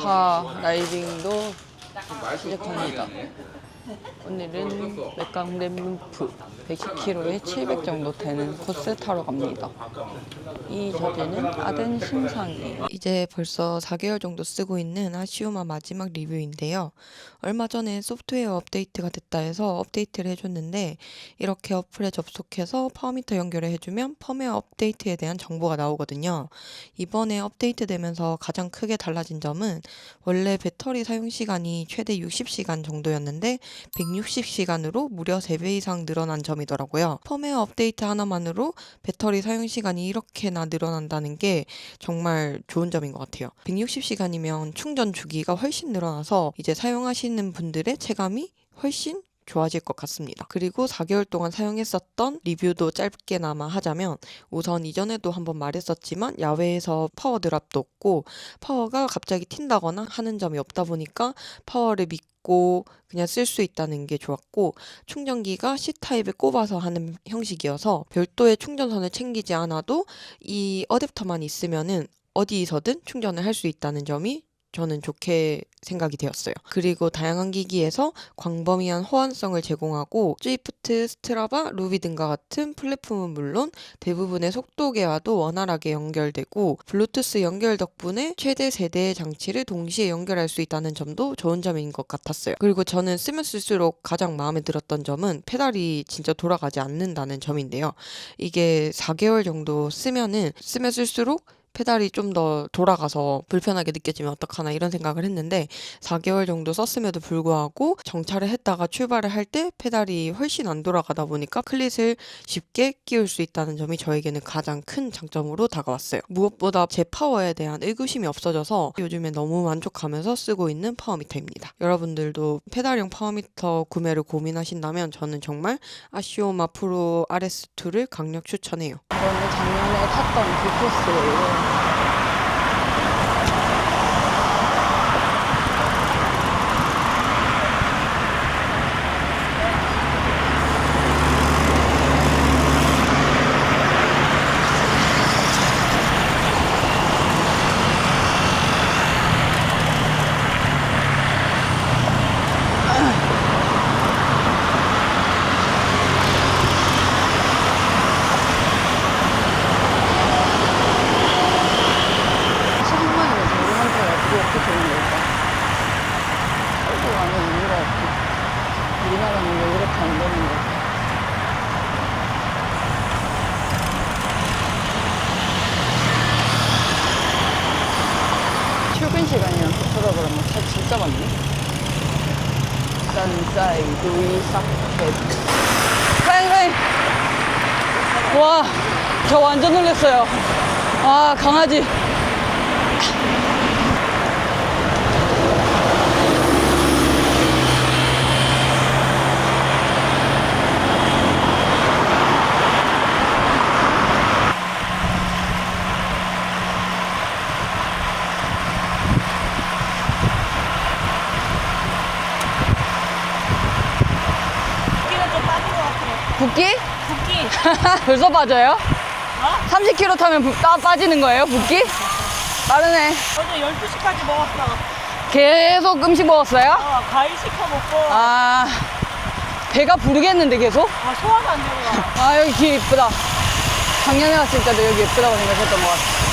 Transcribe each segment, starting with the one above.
알파 라이딩도 시작합니다. 오늘은 맥강 램루프 110km에 700 정도 되는 코스 타러 갑니다. 이 자재는 아덴 신상이에요. 이제 벌써 4개월 정도 쓰고 있는 아시오마 마지막 리뷰인데요. 얼마 전에 소프트웨어 업데이트가 됐다 해서 업데이트를 해줬는데 이렇게 어플에 접속해서 파워미터 연결을 해주면 펌웨어 업데이트에 대한 정보가 나오거든요. 이번에 업데이트 되면서 가장 크게 달라진 점은 원래 배터리 사용 시간이 최대 60시간 정도였는데 160시간으로 무려 3배 이상 늘어난 점이더라고요. 펌웨어 업데이트 하나만으로 배터리 사용 시간이 이렇게나 늘어난다는 게 정말 좋은 점인 것 같아요. 160시간이면 충전 주기가 훨씬 늘어나서 이제 사용하시는 분들의 체감이 훨씬 좋아질 것 같습니다. 그리고 4개월 동안 사용했었던 리뷰도 짧게나마 하자면 우선 이전에도 한번 말했었지만 야외에서 파워 드랍도 없고 파워가 갑자기 튄다거나 하는 점이 없다 보니까 파워를 믿고 그냥 쓸 수 있다는 게 좋았고 충전기가 C타입에 꼽아서 하는 형식이어서 별도의 충전선을 챙기지 않아도 이 어댑터만 있으면은 어디서든 충전을 할 수 있다는 점이 저는 좋게 생각이 되었어요. 그리고 다양한 기기에서 광범위한 호환성을 제공하고 스위프트, 스트라바, 루비 등과 같은 플랫폼은 물론 대부분의 속도계와도 원활하게 연결되고 블루투스 연결 덕분에 최대 세대의 장치를 동시에 연결할 수 있다는 점도 좋은 점인 것 같았어요. 그리고 저는 쓰면 쓸수록 가장 마음에 들었던 점은 페달이 진짜 돌아가지 않는다는 점인데요. 이게 4개월 정도 쓰면 쓸수록 페달이 좀 더 돌아가서 불편하게 느껴지면 어떡하나 이런 생각을 했는데 4개월 정도 썼음에도 불구하고 정차를 했다가 출발을 할 때 페달이 훨씬 안 돌아가다 보니까 클릿을 쉽게 끼울 수 있다는 점이 저에게는 가장 큰 장점으로 다가왔어요. 무엇보다 제 파워에 대한 의구심이 없어져서 요즘에 너무 만족하면서 쓰고 있는 파워미터입니다. 여러분들도 페달형 파워미터 구매를 고민하신다면 저는 정말 아시오마 프로 RS2를 강력 추천해요. 이거는 작년에 탔던 그 코스예요. 우리나라는 왜 이렇게 안 되는 거지? 출근 시간이랑 붙어서 그러면 차 진짜 많네. 산사이드 위사켓. 사장님! 와, 저 완전 놀랐어요. 아, 강아지. 붓기? 붓기. 벌써 빠져요? 어? 30km 타면 빠지는 거예요, 붓기? 빠르네. 어제 12시까지 먹었어. 계속 음식 먹었어요? 과일 시켜 먹고. 아, 배가 부르겠는데 계속? 소화도 안 되고. 아, 여기 길 이쁘다. 작년에 갔을 때도 여기 예쁘다고 생각했던 것 같아.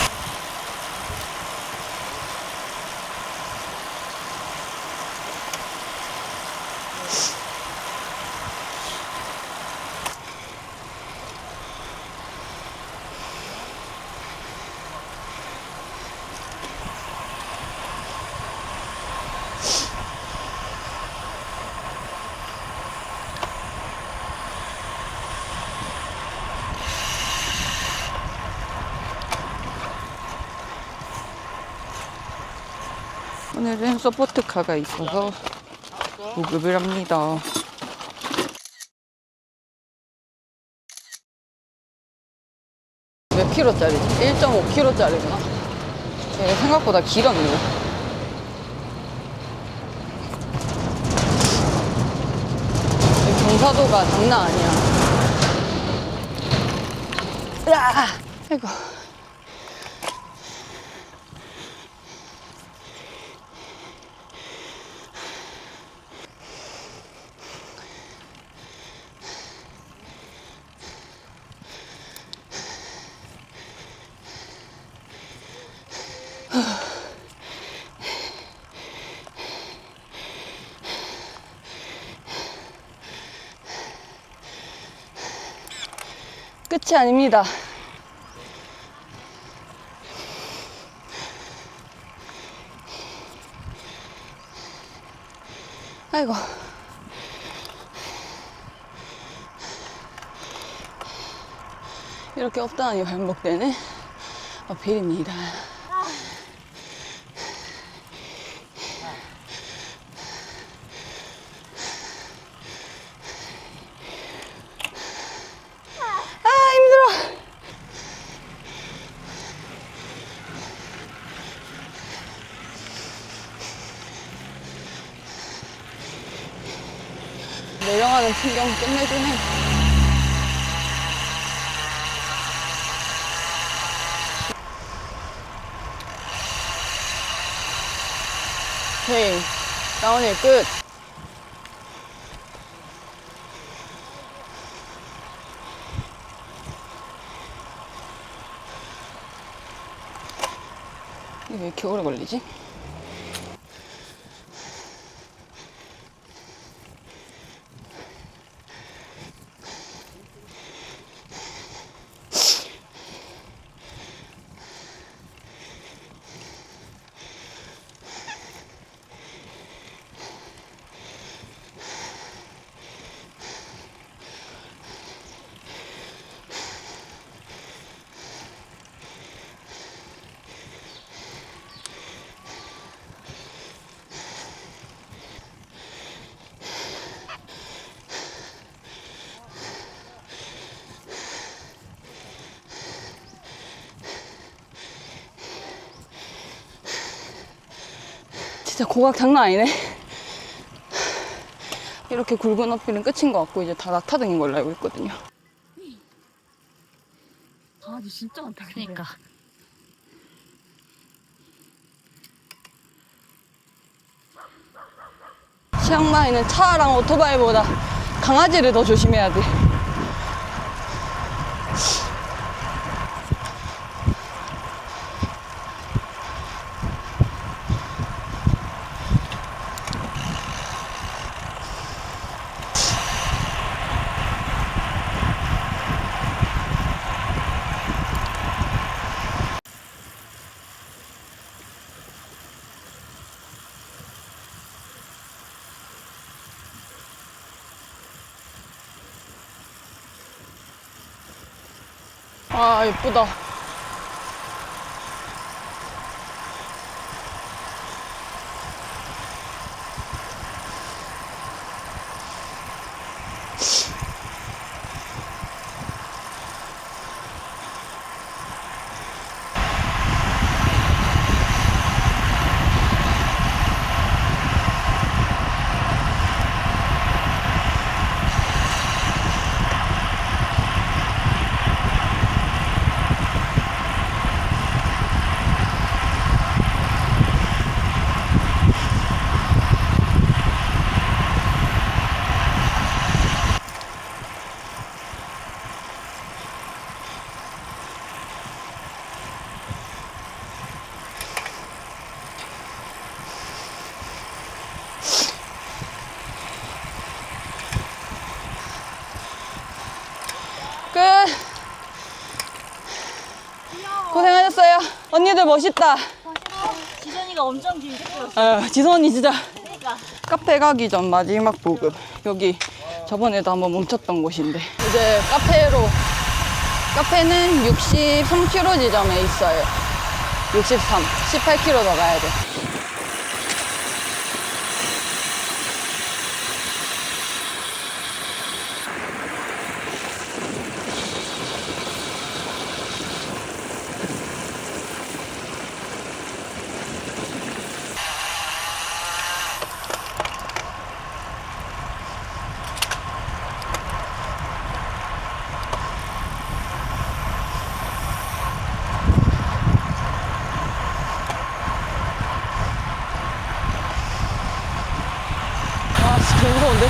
오늘은 서포트카가 있어서 보급을 합니다. 몇 킬로짜리지? 1.5킬로짜리구나. 얘가 생각보다 길었네. 경사도가 장난 아니야. 으아! 아이고. 끝이 아닙니다. 아이고. 이렇게 업다운이 반복되는 어필입니다. 아, 힘들어. 내려가는 풍경 끝내주네. 오케이, 다운힐 끝. 이게 왜 이렇게 오래 걸리지? 진짜 고각 장난 아니네. 이렇게 굵은 어필은 끝인 것 같고 이제 다 낙타등인 걸로 알고 있거든요. 강아지 진짜 많다. 그러니까. 치앙마이는 차랑 오토바이보다 강아지를 더 조심해야 돼. 아, 예쁘다. 끝. 고생하셨어요. 언니들 멋있다. 지선이가 엄청 길게 뛰었어. 지선 언니 진짜 그러니까. 카페 가기 전 마지막 보급. 여기 저번에도 한번 멈췄던 곳인데 이제 카페는 63km 지점에 있어요. 63, 18km 더 가야 돼. 개 무서운데?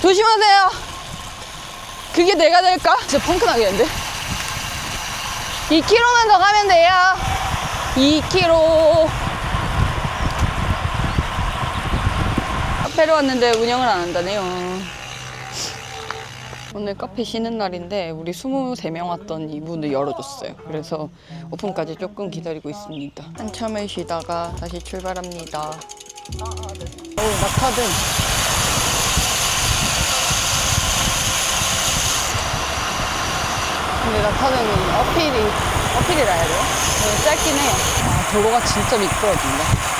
조심하세요. 그게 내가 될까? 진짜 펑크 나겠는데? 2km만 더 가면 돼요. 2km. 카페로 왔는데 운영을 안 한다네요. 오늘 카페 쉬는 날인데 우리 23명 왔더니 문을 열어줬어요. 그래서 오픈까지 조금 기다리고 있습니다. 한참을 쉬다가 다시 출발합니다. 낙하등. 근데 낙하등은 어필이라 해야 돼요? 짧긴 해요. 아, 도로가 진짜 미끄러진다.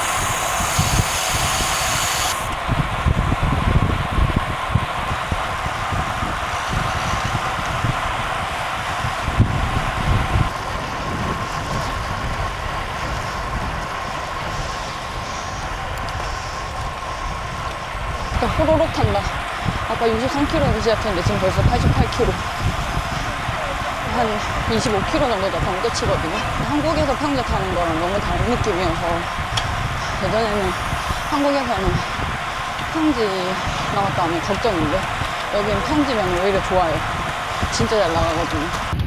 호로록 탄다. 아까 63km에서 시작했는데 지금 벌써 88km. 한 25km 정도 더 가면 끝이거든요. 한국에서 평지 타는 거랑 너무 다른 느낌이어서 예전에는 한국에서는 평지 나왔다 하면 걱정인데 여기는 평지면 오히려 좋아요. 진짜 잘 나가거든요.